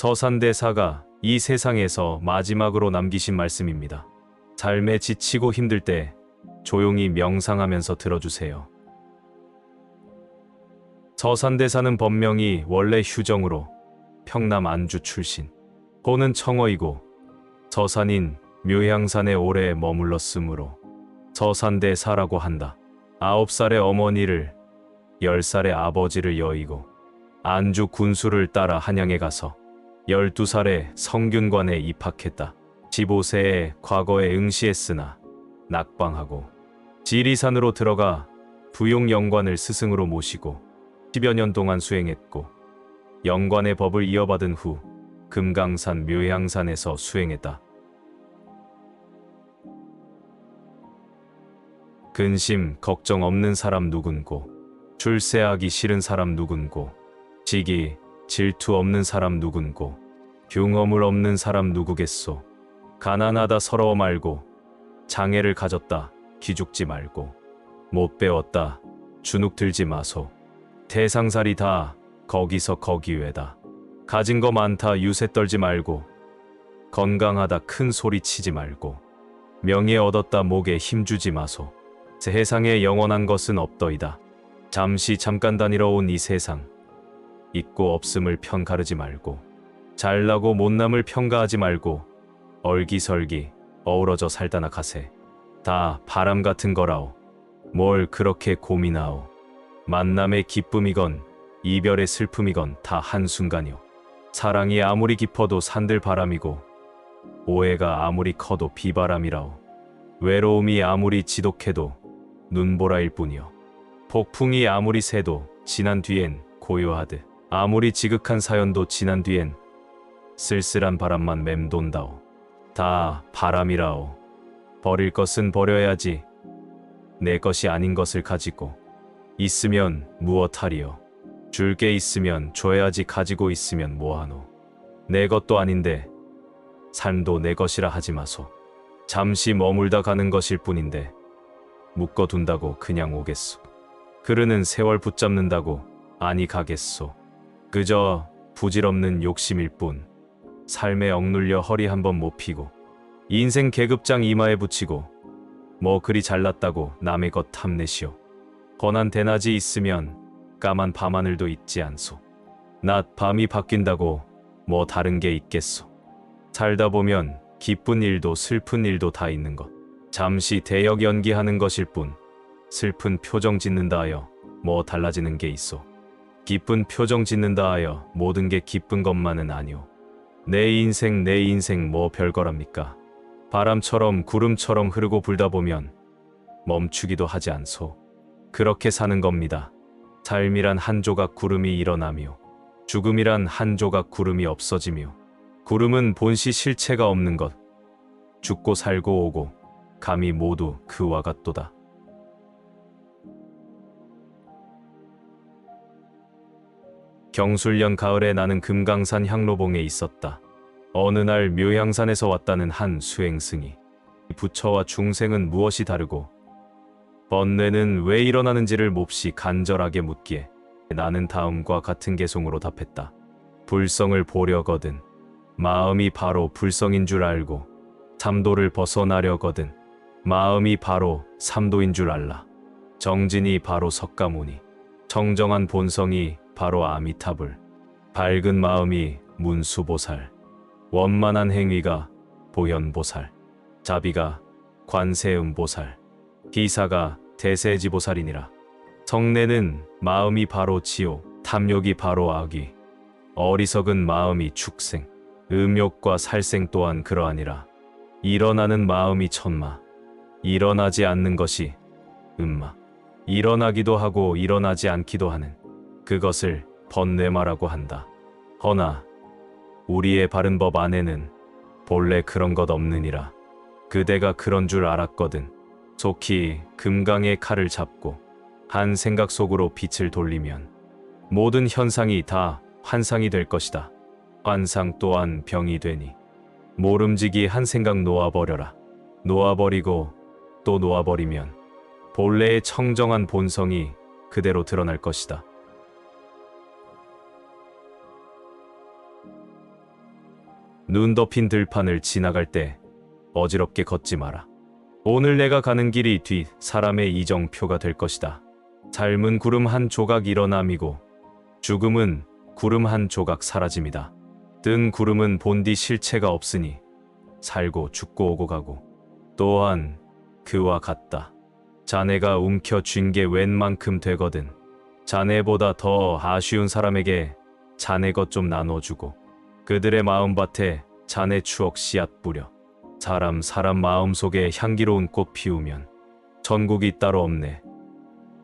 저산대사가 이 세상에서 마지막으로 남기신 말씀입니다. 삶에 지치고 힘들 때 조용히 명상하면서 들어주세요. 저산대사는 법명이 원래 휴정으로 평남 안주 출신, 호는 청어이고 저산인 묘향산에 오래 머물렀으므로 저산대사라고 한다. 9살의 어머니를 10살의 아버지를 여의고 안주 군수를 따라 한양에 가서 12살에 성균관에 입학했다. 15세에 과거에 응시했으나 낙방하고 지리산으로 들어가 부용영관을 스승으로 모시고 10여 년 동안 수행했고 영관의 법을 이어받은 후 금강산 묘향산에서 수행했다. 근심, 걱정 없는 사람 누군고, 출세하기 싫은 사람 누군고, 시기, 질투 없는 사람 누군고, 흉어물 없는 사람 누구겠소. 가난하다 서러워 말고, 장애를 가졌다 기죽지 말고, 못 배웠다 주눅 들지 마소. 태상살이 다 거기서 거기외다. 가진 거 많다 유세 떨지 말고, 건강하다 큰 소리 치지 말고, 명예 얻었다 목에 힘주지 마소. 세상에 영원한 것은 없더이다. 잠깐 다니러 온 이 세상, 있고 없음을 편가르지 말고, 잘나고 못남을 평가하지 말고, 얼기설기 어우러져 살다나 가세. 다 바람 같은 거라오. 뭘 그렇게 고민하오. 만남의 기쁨이건 이별의 슬픔이건 다 한순간이오. 사랑이 아무리 깊어도 산들 바람이고, 오해가 아무리 커도 비바람이라오. 외로움이 아무리 지독해도 눈보라일 뿐이요. 폭풍이 아무리 세도 지난 뒤엔 고요하듯, 아무리 지극한 사연도 지난 뒤엔 쓸쓸한 바람만 맴돈다오. 다 바람이라오. 버릴 것은 버려야지. 내 것이 아닌 것을 가지고 있으면 무엇하리요. 줄 게 있으면 줘야지. 가지고 있으면 뭐하노. 내 것도 아닌데 삶도 내 것이라 하지 마소. 잠시 머물다 가는 것일 뿐인데 묶어둔다고 그냥 오겠소. 그르는 세월 붙잡는다고 아니 가겠소. 그저 부질없는 욕심일 뿐. 삶에 억눌려 허리 한번 못 피고, 인생 계급장 이마에 붙이고, 뭐 그리 잘났다고 남의 것 탐내시오. 건한 대낮이 있으면 까만 밤하늘도 있지 않소. 낮 밤이 바뀐다고 뭐 다른 게 있겠소. 살다 보면 기쁜 일도 슬픈 일도 다 있는 것. 잠시 대역 연기하는 것일 뿐. 슬픈 표정 짓는다 하여 뭐 달라지는 게 있소. 기쁜 표정 짓는다 하여 모든 게 기쁜 것만은 아니오. 내 인생 뭐 별거랍니까. 바람처럼 구름처럼 흐르고 불다 보면 멈추기도 하지 않소. 그렇게 사는 겁니다. 삶이란 한 조각 구름이 일어나며, 죽음이란 한 조각 구름이 없어지며, 구름은 본시 실체가 없는 것. 죽고 살고 오고 감이 모두 그와 같도다. 경술년 가을에 나는 금강산 향로봉에 있었다. 어느 날 묘향산에서 왔다는 한 수행승이, 부처와 중생은 무엇이 다르고 번뇌는 왜 일어나는지를 몹시 간절하게 묻기에 나는 다음과 같은 개송으로 답했다. 불성을 보려거든 마음이 바로 불성인 줄 알고, 삼도를 벗어나려거든 마음이 바로 삼도인 줄 알라. 정진이 바로 석가모니, 청정한 본성이 바로 아미타불, 밝은 마음이 문수보살, 원만한 행위가 보현보살, 자비가 관세음보살, 기사가 대세지보살이니라. 성내는 마음이 바로 지옥, 탐욕이 바로 악귀, 어리석은 마음이 축생, 음욕과 살생 또한 그러하니라. 일어나는 마음이 천마, 일어나지 않는 것이 음마, 일어나기도 하고 일어나지 않기도 하는 그것을 번뇌마라고 한다. 허나 우리의 바른 법 안에는 본래 그런 것 없느니라. 그대가 그런 줄 알았거든. 속히 금강의 칼을 잡고 한 생각 속으로 빛을 돌리면 모든 현상이 다 환상이 될 것이다. 환상 또한 병이 되니 모름지기 한 생각 놓아버려라. 놓아버리고 또 놓아버리면 본래의 청정한 본성이 그대로 드러날 것이다. 눈 덮인 들판을 지나갈 때 어지럽게 걷지 마라. 오늘 내가 가는 길이 뒤 사람의 이정표가 될 것이다. 삶은 구름 한 조각 일어남이고 죽음은 구름 한 조각 사라짐이다. 뜬 구름은 본디 실체가 없으니 살고 죽고 오고 가고 또한 그와 같다. 자네가 움켜쥔 게 웬만큼 되거든. 자네보다 더 아쉬운 사람에게 자네 것 좀 나눠주고 그들의 마음밭에 자네 추억 씨앗 뿌려 사람 마음속에 향기로운 꽃 피우면 천국이 따로 없네.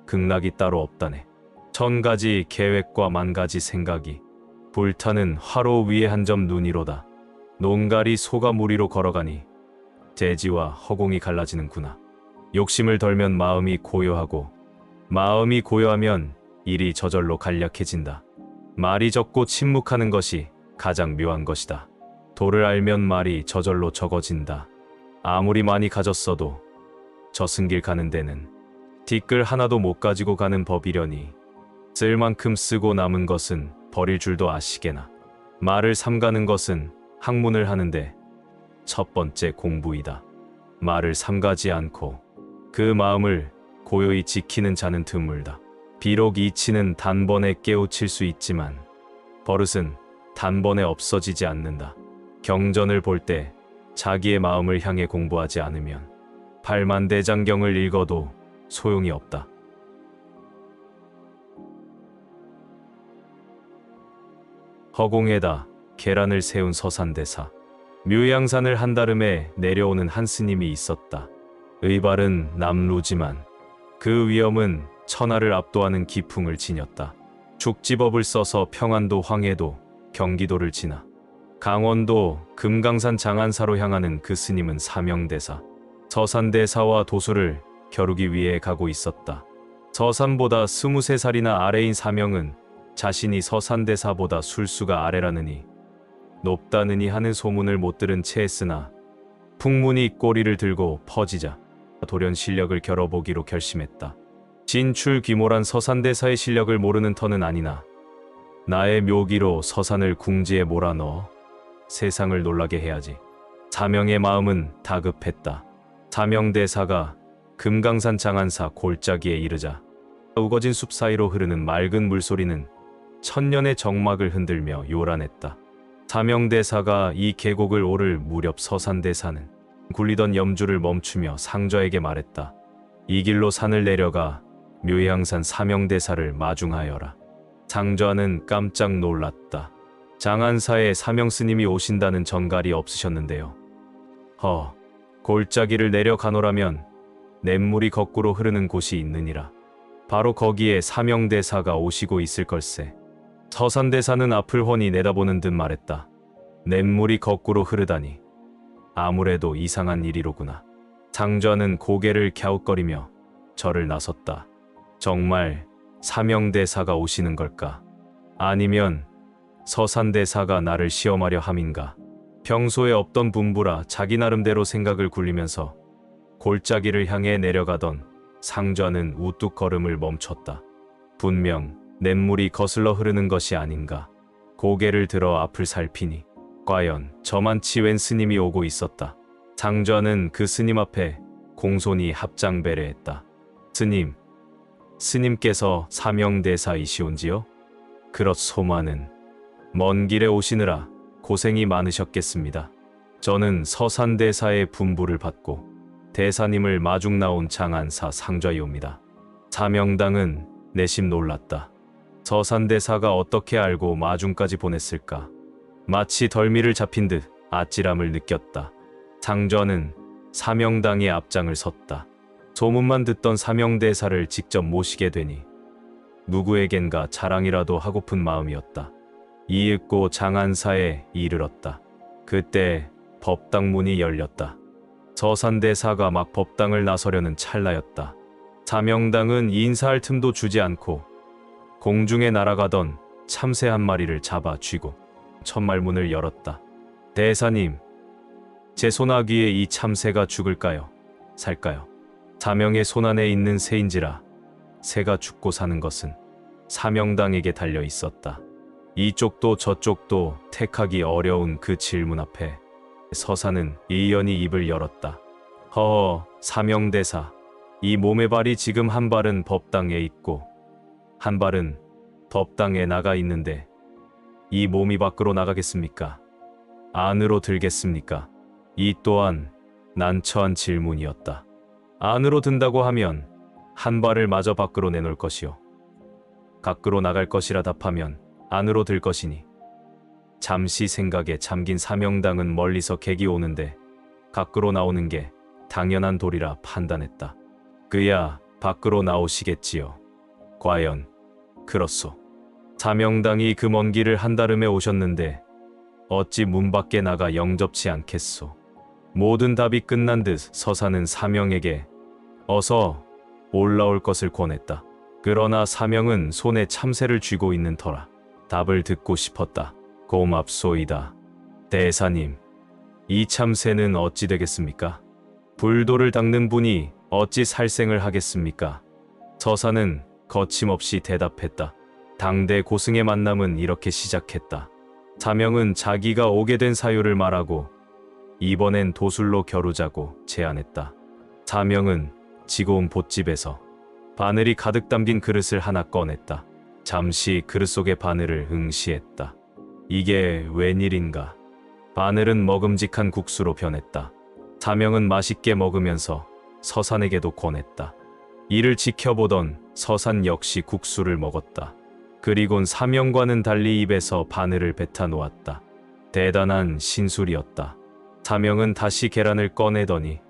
극락이 따로 없다네. 천 가지 계획과 만 가지 생각이 불타는 화로 위에 한 점 눈이로다. 농가리 소가 무리로 걸어가니 대지와 허공이 갈라지는구나. 욕심을 덜면 마음이 고요하고 마음이 고요하면 일이 저절로 간략해진다. 말이 적고 침묵하는 것이 가장 묘한 것이다. 도를 알면 말이 저절로 적어진다. 아무리 많이 가졌어도 저승길 가는 데는 티끌 하나도 못 가지고 가는 법이려니 쓸 만큼 쓰고 남은 것은 버릴 줄도 아시게나. 말을 삼가는 것은 학문을 하는데 첫 번째 공부이다. 말을 삼가지 않고 그 마음을 고요히 지키는 자는 드물다. 비록 이치는 단번에 깨우칠 수 있지만 버릇은 단번에 없어지지 않는다. 경전을 볼 때 자기의 마음을 향해 공부하지 않으면 팔만대장경을 읽어도 소용이 없다. 허공에다 계란을 세운 서산대사. 묘양산을 한다름에 내려오는 한 스님이 있었다. 의발은 남루지만 그 위엄은 천하를 압도하는 기풍을 지녔다. 죽지법을 써서 평안도 황해도 경기도를 지나 강원도 금강산 장안사로 향하는 그 스님은 사명대사 서산대사와 도수를 겨루기 위해 가고 있었다. 서산보다 23살이나 아래인 사명은 자신이 서산대사보다 술수가 아래라느니 높다느니 하는 소문을 못 들은 채 했으나 풍문이 꼬리를 들고 퍼지자 돌연 실력을 겨뤄보기로 결심했다. 진출귀몰한 서산대사의 실력을 모르는 터는 아니나 나의 묘기로 서산을 궁지에 몰아넣어 세상을 놀라게 해야지. 사명의 마음은 다급했다. 사명대사가 금강산 장안사 골짜기에 이르자 우거진 숲 사이로 흐르는 맑은 물소리는 천년의 정막을 흔들며 요란했다. 사명대사가 이 계곡을 오를 무렵 서산대사는 굴리던 염주를 멈추며 상좌에게 말했다. 이 길로 산을 내려가 묘양산 사명대사를 마중하여라. 상좌는 깜짝 놀랐다. 장안사에 사명스님이 오신다는 전갈이 없으셨는데요. 골짜기를 내려가노라면 냇물이 거꾸로 흐르는 곳이 있느니라. 바로 거기에 사명대사가 오시고 있을 걸세. 서산대사는 앞을 훤히 내다보는 듯 말했다. 냇물이 거꾸로 흐르다니 아무래도 이상한 일이로구나. 상좌는 고개를 갸웃거리며 절을 나섰다. 정말 사명대사가 오시는 걸까? 아니면 서산대사가 나를 시험하려 함인가? 평소에 없던 분부라 자기 나름대로 생각을 굴리면서 골짜기를 향해 내려가던 상좌는 우뚝 걸음을 멈췄다. 분명 냇물이 거슬러 흐르는 것이 아닌가. 고개를 들어 앞을 살피니 과연 저만치 웬 스님이 오고 있었다. 상좌는 그 스님 앞에 공손히 합장배례했다. 스님께서 사명대사이시온지요? 그렇소마는 먼 길에 오시느라 고생이 많으셨겠습니다. 저는 서산대사의 분부를 받고 대사님을 마중 나온 장안사 상좌이옵니다. 사명당은 내심 놀랐다. 서산대사가 어떻게 알고 마중까지 보냈을까? 마치 덜미를 잡힌 듯 아찔함을 느꼈다. 상좌는 사명당의 앞장을 섰다. 소문만 듣던 사명대사를 직접 모시게 되니 누구에겐가 자랑이라도 하고픈 마음이었다. 이윽고 장안사에 이르렀다. 그때 법당 문이 열렸다. 서산대사가 막 법당을 나서려는 찰나였다. 사명당은 인사할 틈도 주지 않고 공중에 날아가던 참새 한 마리를 잡아 쥐고 천말문을 열었다. 대사님, 제 손아귀에 이 참새가 죽을까요? 살까요? 사명의 손안에 있는 새인지라 새가 죽고 사는 것은 사명당에게 달려 있었다. 이쪽도 저쪽도 택하기 어려운 그 질문 앞에 서사는 의연히 입을 열었다. 허허, 사명대사. 이 몸의 발이 지금 한 발은 법당에 있고 한 발은 법당에 나가 있는데 이 몸이 밖으로 나가겠습니까? 안으로 들겠습니까? 이 또한 난처한 질문이었다. 안으로 든다고 하면 한 발을 마저 밖으로 내놓을 것이요. 밖으로 나갈 것이라 답하면 안으로 들 것이니. 잠시 생각에 잠긴 사명당은 멀리서 객이 오는데 밖으로 나오는 게 당연한 도리라 판단했다. 그야 밖으로 나오시겠지요. 과연 그렇소. 사명당이 그 먼 길을 한달음에 오셨는데 어찌 문 밖에 나가 영접치 않겠소. 모든 답이 끝난 듯 서사는 사명에게 어서 올라올 것을 권했다. 그러나 사명은 손에 참새를 쥐고 있는 터라 답을 듣고 싶었다. 고맙소이다. 대사님, 이 참새는 어찌 되겠습니까? 불도를 닦는 분이 어찌 살생을 하겠습니까? 서사는 거침없이 대답했다. 당대 고승의 만남은 이렇게 시작했다. 사명은 자기가 오게 된 사유를 말하고 이번엔 도술로 겨루자고 제안했다. 사명은 지고 온 봇집에서 바늘이 가득 담긴 그릇을 하나 꺼냈다. 잠시 그릇 속의 바늘을 응시했다. 이게 웬일인가? 바늘은 먹음직한 국수로 변했다. 사명은 맛있게 먹으면서 서산에게도 권했다. 이를 지켜보던 서산 역시 국수를 먹었다. 그리곤 사명과는 달리 입에서 바늘을 뱉어 놓았다. 대단한 신술이었다. 사명은 다시 계란을 꺼내더니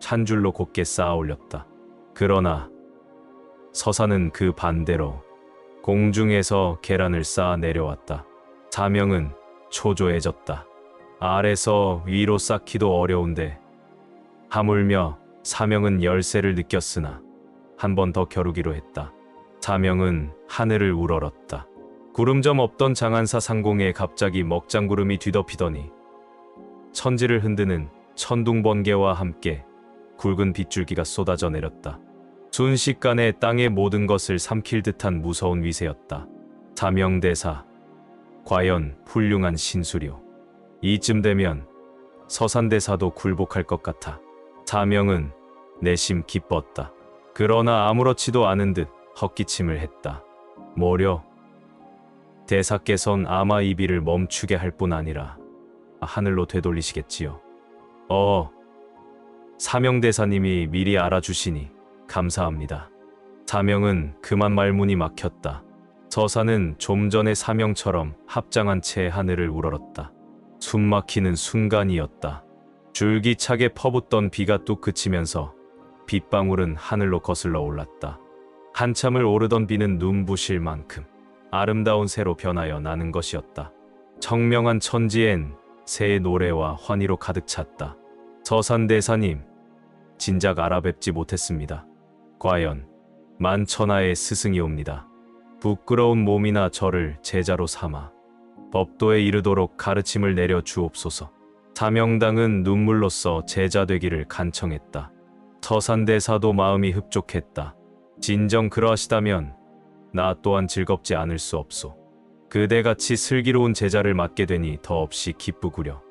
한 줄로 곱게 쌓아 올렸다. 그러나 서산은 그 반대로 공중에서 계란을 쌓아 내려왔다. 사명은 초조해졌다. 아래서 위로 쌓기도 어려운데 하물며 사명은 열쇠를 느꼈으나 한 번 더 겨루기로 했다. 사명은 하늘을 우러렀다. 구름점 없던 장안사 상공에 갑자기 먹장구름이 뒤덮이더니 천지를 흔드는 천둥번개와 함께 굵은 빗줄기가 쏟아져 내렸다. 순식간에 땅의 모든 것을 삼킬 듯한 무서운 위세였다. 사명대사, 과연 훌륭한 신술이오. 이쯤 되면 서산대사도 굴복할 것 같아. 사명은 내심 기뻤다. 그러나 아무렇지도 않은 듯 헛기침을 했다. 뭐려? 대사께선 아마 이 비를 멈추게 할 뿐 아니라 하늘로 되돌리시겠지요. 사명대사님이 미리 알아주시니 감사합니다. 사명은 그만 말문이 막혔다. 서사는 좀 전에 사명처럼 합장한 채 하늘을 우러렀다. 숨막히는 순간이었다. 줄기차게 퍼붓던 비가 뚝 그치면서 빗방울은 하늘로 거슬러 올랐다. 한참을 오르던 비는 눈부실 만큼 아름다운 새로 변하여 나는 것이었다. 청명한 천지엔 새의 노래와 환희로 가득 찼다. 서산대사님, 진작 알아뵙지 못했습니다. 과연 만천하의 스승이옵니다. 부끄러운 몸이나 저를 제자로 삼아 법도에 이르도록 가르침을 내려 주옵소서. 사명당은 눈물로써 제자 되기를 간청했다. 서산대사도 마음이 흡족했다. 진정 그러하시다면 나 또한 즐겁지 않을 수 없소. 그대같이 슬기로운 제자를 맡게 되니 더없이 기쁘구려.